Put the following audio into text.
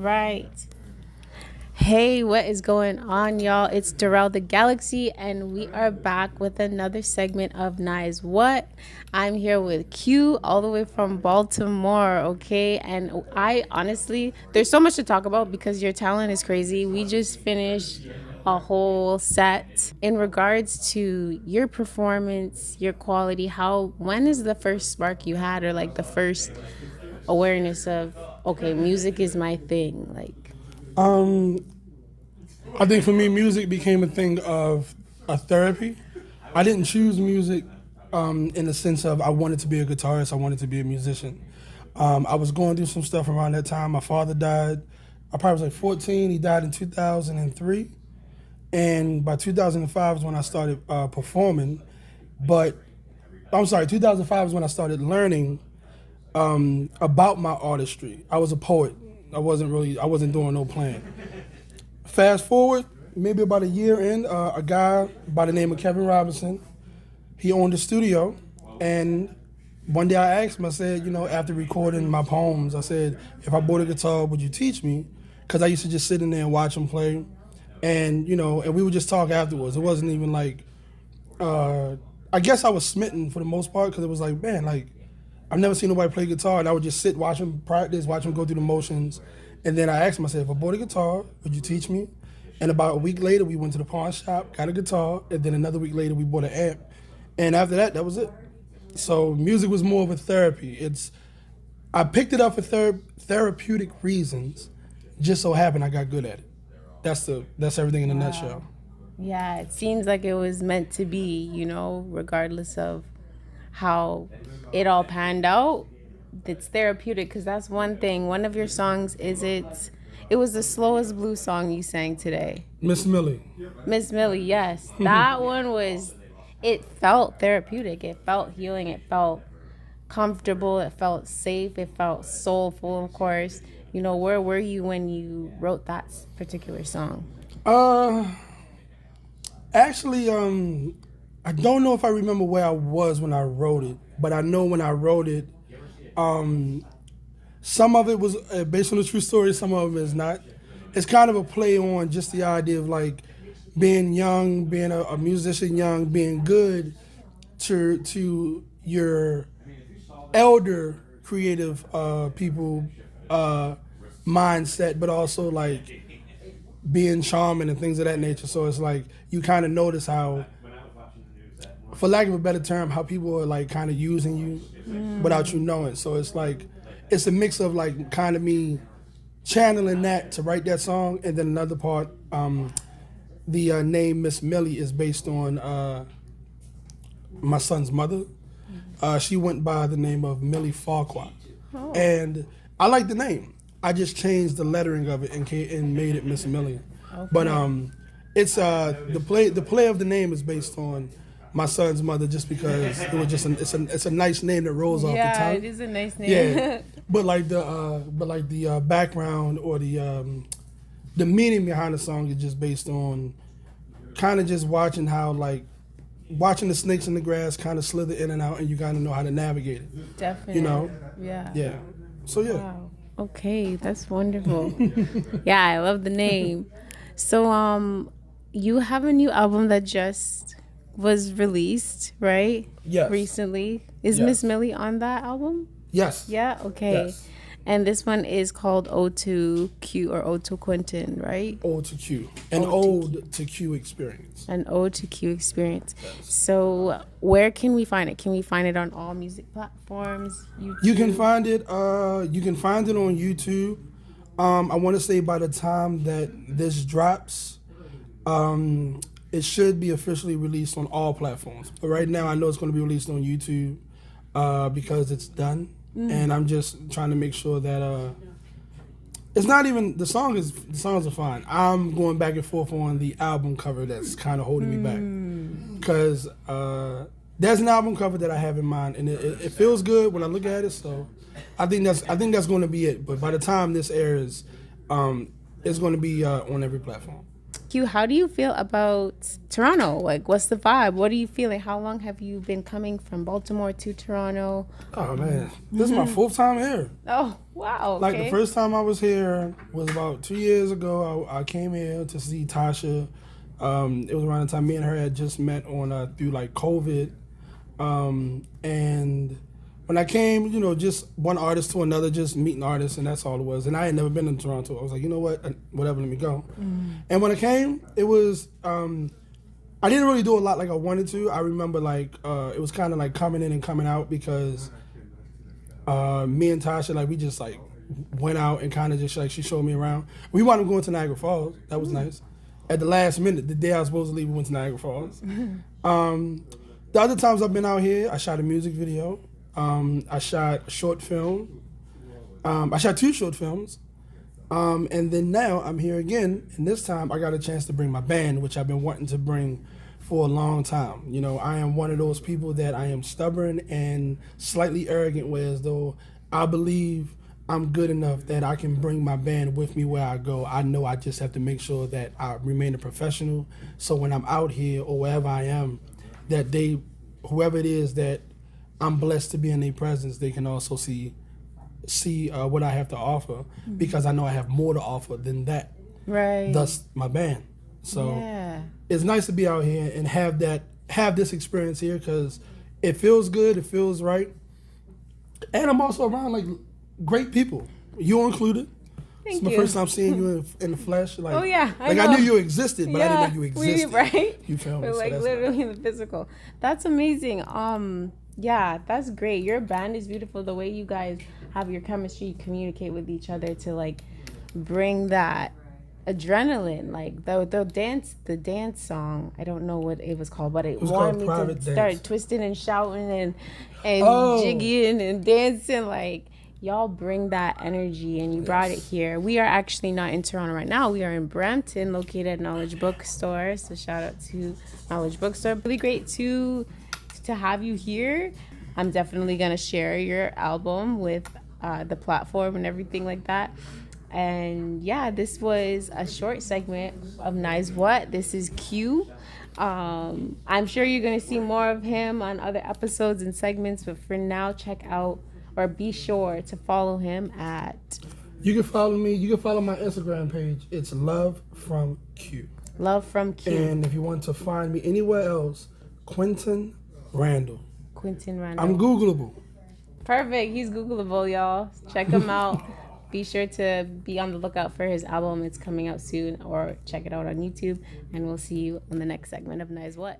right. Hey, what is going on, y'all? It's Darrell the Galaxy, and we are back with another segment of Nize What. I'm here with Q, all the way from Baltimore, okay? And I honestly, there's so much to talk about because your talent is crazy. We just finished a whole set in regards to your performance, your quality. When is the first spark you had, or like the first awareness of, okay, music is my thing? Like, I think for me, music became a thing of a therapy. I didn't choose music in the sense of I wanted to be a guitarist, I wanted to be a musician. I was going through some stuff around that time. My father died. I probably was like 14. He died in 2003. And by 2005 is when I started performing. But, I'm sorry, 2005 is when I started learning about my artistry. I was a poet. I wasn't doing no playing. Fast forward, maybe about a year in, a guy by the name of Kevin Robinson, he owned a studio, and one day I asked him, I said, after recording my poems, I said, if I bought a guitar, would you teach me? Because I used to just sit in there and watch him play, and we would just talk afterwards. It wasn't even like, I guess I was smitten for the most part, because it was like, man, like, I've never seen nobody play guitar, and I would just sit, watch him practice, watch him go through the motions. And then I asked him, I said, if I bought a guitar, would you teach me? And about a week later, we went to the pawn shop, got a guitar, and then another week later, we bought an amp. And after that, that was it. So music was more of a therapy. I picked it up for therapeutic reasons. Just so happened I got good at it. That's everything in a nutshell. yeah, it seems like it was meant to be, regardless of how it all panned out. It's therapeutic, because that's one thing. One of your songs it was the slowest blues song you sang today. Miss Millie. Miss Millie, yes. That one it felt therapeutic. It felt healing. It felt comfortable. It felt safe. It felt soulful, of course. Where were you when you wrote that particular song? Actually, I don't know if I remember where I was when I wrote it, but I know when I wrote it, some of it was based on a true story, some of it is not. It's kind of a play on just the idea of like being young, being a musician young, being good to your elder creative people mindset, but also like being charming and things of that nature. So it's like you kind of notice how, for lack of a better term, how people are like kind of using you without you knowing. So it's like, it's a mix of like kind of me channeling that to write that song, and then another part, the name Miss Millie is based on my son's mother. She went by the name of Millie Farquhar. Oh. And I like the name. I just changed the lettering of it and made it Miss Millie. Okay. But it's the play of the name is based on my son's mother, just because it was just it's a nice name that rolls off the tongue. Yeah, it is a nice name. Yeah, but the background or the meaning behind the song is just based on kind of just watching the snakes in the grass kind of slither in and out, and you kind of know how to navigate it. Definitely. Yeah. Yeah. So yeah. Wow. Okay, that's wonderful. Yeah, I love the name. So you have a new album that just was released, right? Yes. Recently. Is Yes. Miss Millie on that album? Yes. Yeah, okay. Yes. And this one is called Ode to Q, or Ode to Quinton, right? Ode to Q. An ode to Q experience. An Ode to Q experience. Yes. So where can we find it? Can we find it on all music platforms? YouTube? You can find it. You can find it on YouTube. I want to say by the time that this drops, it should be officially released on all platforms. But right now, I know it's going to be released on YouTube because it's done, and I'm just trying to make sure that it's not even the songs are fine. I'm going back and forth on the album cover that's kind of holding me back, because there's an album cover that I have in mind, and it feels good when I look at it. So I think that's going to be it. But by the time this airs, it's going to be on every platform. Q, how do you feel about Toronto? Like, what's the vibe? What do you feel like? How long have you been coming from Baltimore to Toronto? Oh man, this is my fourth time here. Oh, wow. Like Okay. the first time I was here was about 2 years ago. I came here to see Tasha. It was around the time me and her had just met on through like COVID. And when I came, you know, just one artist to another, just meeting artists, and that's all it was. And I had never been in Toronto. I was like, you know what, whatever, let me go. And when I came, it was I didn't really do a lot like I wanted to. I remember like it was kind of like coming in and coming out because me and Tasha, like we just like went out and kind of just like she showed me around. We wound up going to Niagara Falls. That was nice. At the last minute, the day I was supposed to leave, we went to Niagara Falls. The other times I've been out here, I shot a music video. I shot a short film. I shot 2 short films. And then now I'm here again, and this time I got a chance to bring my band, which I've been wanting to bring for a long time. You know, I am one of those people that I am stubborn and slightly arrogant, whereas though I believe I'm good enough that I can bring my band with me where I go. I know I just have to make sure that I remain a professional. So when I'm out here or wherever I am, that they, whoever it is that I'm blessed to be in their presence, they can also see what I have to offer, because I know I have more to offer than that. Right. Thus, my band. So Yeah. it's nice to be out here and have this experience here, because it feels good, it feels right, and I'm also around like great people, you included. Thank It's my you. first time seeing you in the flesh. Like, Oh, yeah, I I know. knew you existed, but I didn't know you existed. Right? You feel me? We're So like that's literally in the physical. That's amazing. Yeah, that's great. Your band is beautiful. The way you guys have your chemistry, you communicate with each other to like bring that adrenaline. Like the dance song. I don't know what it was called, but it was wanted called me Private to Dance. start twisting and shouting and Oh. jigging and dancing. Like, y'all bring that energy, and you brought it here. We are actually not in Toronto right now. We are in Brampton, located at Knowledge Bookstore. So shout out to Knowledge Bookstore. Really great to have you here. I'm definitely gonna share your album with the platform and everything like that. And yeah, this was a short segment of Nize What. This is Q. I'm sure you're gonna see more of him on other episodes and segments, but for now, check out or be sure to follow him at You can follow me. You can follow my Instagram page. It's Love from Q. Love from Q. And if you want to find me anywhere else, Quinton Randall. Quinton Randall. I'm Googleable. Perfect. He's Googleable, y'all. Check him out. Be sure to be on the lookout for his album. It's coming out soon, or check it out on YouTube. And we'll see you on the next segment of Nize What.